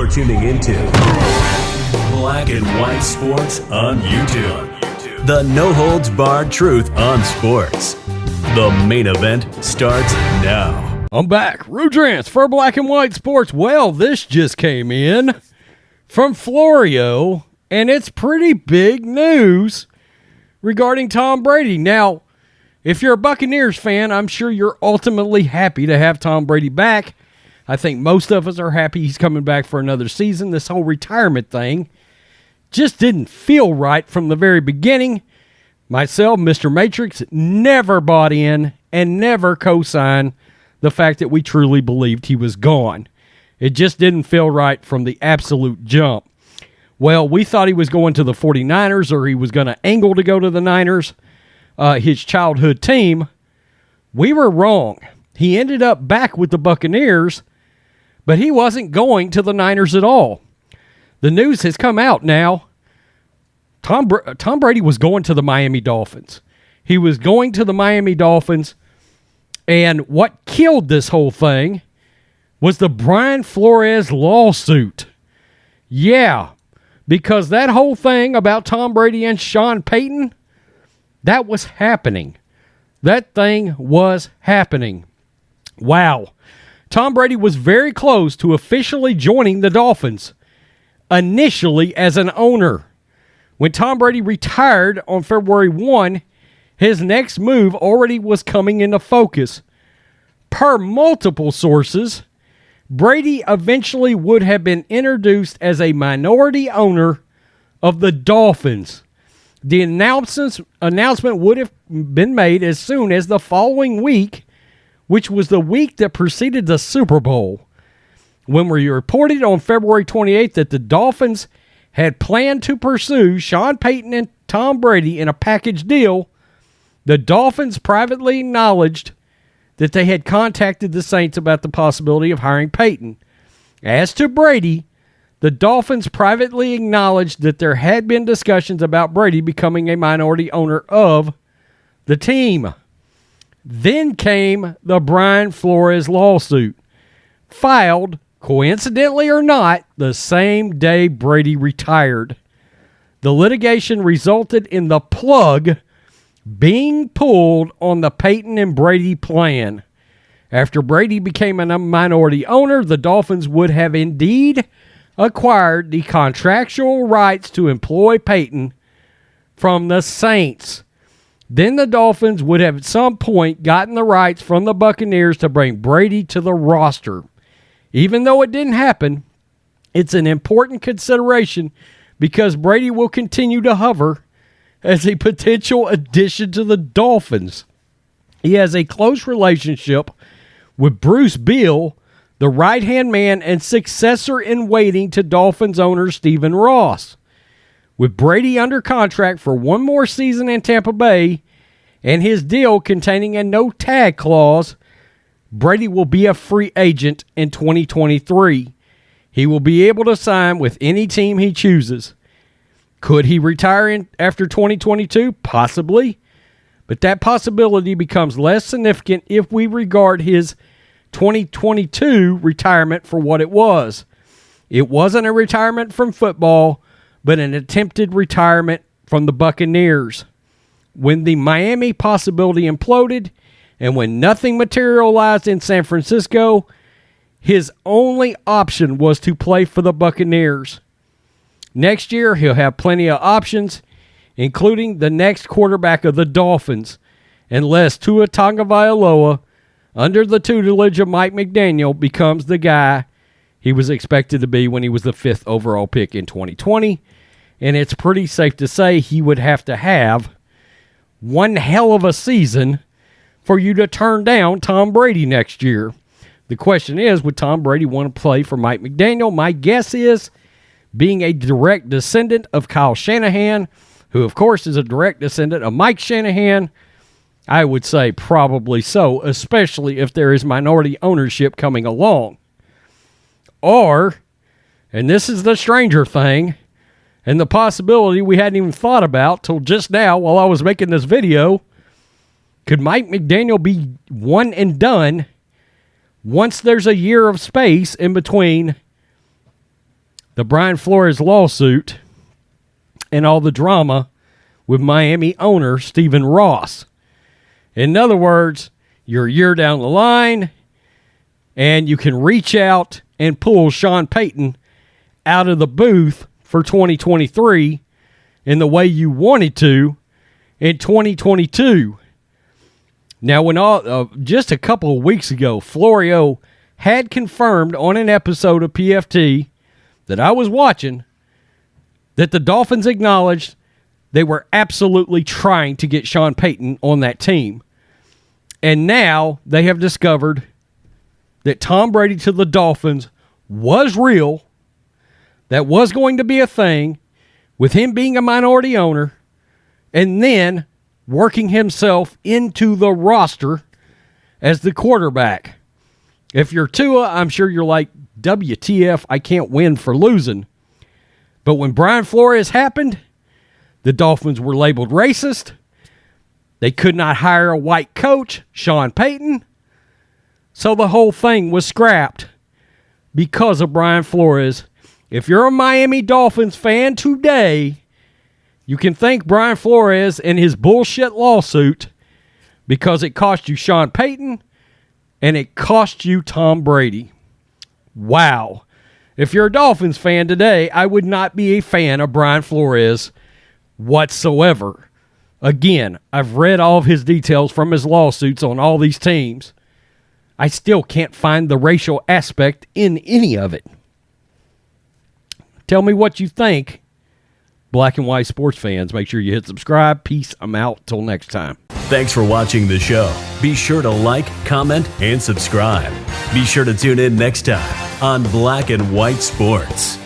You're tuning into Black and White Sports on YouTube. The no-holds-barred truth on sports. The main event starts now. I'm back. Rudrans for Black and White Sports. Well, this just came in from Florio, and it's pretty big news regarding Tom Brady. Now, if you're a Buccaneers fan, I'm sure you're ultimately happy to have Tom Brady back. I think most of us are happy he's coming back for another season. This whole retirement thing just didn't feel right from the very beginning. Myself, Mr. Matrix, never bought in and never co-signed the fact that we truly believed he was gone. It just didn't feel right from the absolute jump. Well, we thought he was going to the 49ers, or he was going to angle to go to the Niners, his childhood team. We were wrong. He ended up back with the Buccaneers, but he wasn't going to the Niners at all. The news has come out now. Tom Brady was going to the Miami Dolphins. He was going to the Miami Dolphins, and what killed this whole thing was the Brian Flores lawsuit. Yeah, because that whole thing about Tom Brady and Sean Payton, that was happening. That thing was happening. Wow. Tom Brady was very close to officially joining the Dolphins, initially as an owner. When Tom Brady retired on February 1, his next move already was coming into focus. Per multiple sources, Brady eventually would have been introduced as a minority owner of the Dolphins. The announcement would have been made as soon as the following week, which was the week that preceded the Super Bowl, when we reported on February 28th that the Dolphins had planned to pursue Sean Payton and Tom Brady in a package deal. The Dolphins privately acknowledged that they had contacted the Saints about the possibility of hiring Payton. As to Brady, the Dolphins privately acknowledged that there had been discussions about Brady becoming a minority owner of the team. Then came the Brian Flores lawsuit, filed, coincidentally or not, the same day Brady retired. The litigation resulted in the plug being pulled on the Payton and Brady plan. After Brady became a minority owner, the Dolphins would have indeed acquired the contractual rights to employ Payton from the Saints. Then the Dolphins would have at some point gotten the rights from the Buccaneers to bring Brady to the roster. Even though it didn't happen, it's an important consideration because Brady will continue to hover as a potential addition to the Dolphins. He has a close relationship with Bruce Beal, the right-hand man and successor in waiting to Dolphins owner Stephen Ross. With Brady under contract for one more season in Tampa Bay and his deal containing a no-tag clause, Brady will be a free agent in 2023. He will be able to sign with any team he chooses. Could he retire after 2022? Possibly. But that possibility becomes less significant if we regard his 2022 retirement for what it was. It wasn't a retirement from football, but an attempted retirement from the Buccaneers. When the Miami possibility imploded, and when nothing materialized in San Francisco, his only option was to play for the Buccaneers. Next year, he'll have plenty of options, including the next quarterback of the Dolphins, unless Tua Tagovailoa, under the tutelage of Mike McDaniel, becomes the guy he was expected to be when he was the 5th overall pick in 2020. And it's pretty safe to say he would have to have one hell of a season for you to turn down Tom Brady next year. The question is, would Tom Brady want to play for Mike McDaniel? My guess is, being a direct descendant of Kyle Shanahan, who of course is a direct descendant of Mike Shanahan, I would say probably so, especially if there is minority ownership coming along. Or, and this is the stranger thing, and the possibility we hadn't even thought about till just now while I was making this video, could Mike McDaniel be one and done once there's a year of space in between the Brian Flores lawsuit and all the drama with Miami owner Stephen Ross. In other words, you're a year down the line, and you can reach out and pull Sean Payton out of the booth for 2023 in the way you wanted to in 2022. Now, when just a couple of weeks ago, Florio had confirmed on an episode of PFT that I was watching that the Dolphins acknowledged they were absolutely trying to get Sean Payton on that team. And now they have discovered that Tom Brady to the Dolphins was real, that was going to be a thing, with him being a minority owner, and then working himself into the roster as the quarterback. If you're Tua, I'm sure you're like, WTF, I can't win for losing. But when Brian Flores happened, the Dolphins were labeled racist. They could not hire a white coach, Sean Payton. So the whole thing was scrapped because of Brian Flores. If you're a Miami Dolphins fan today, you can thank Brian Flores and his bullshit lawsuit because it cost you Sean Payton and it cost you Tom Brady. Wow. If you're a Dolphins fan today, I would not be a fan of Brian Flores whatsoever. Again, I've read all of his details from his lawsuits on all these teams. I still can't find the racial aspect in any of it. Tell me what you think. Black and white sports fans, make sure you hit subscribe. Peace. I'm out. Till next time. Thanks for watching the show. Be sure to like, comment, and subscribe. Be sure to tune in next time on Black and White Sports.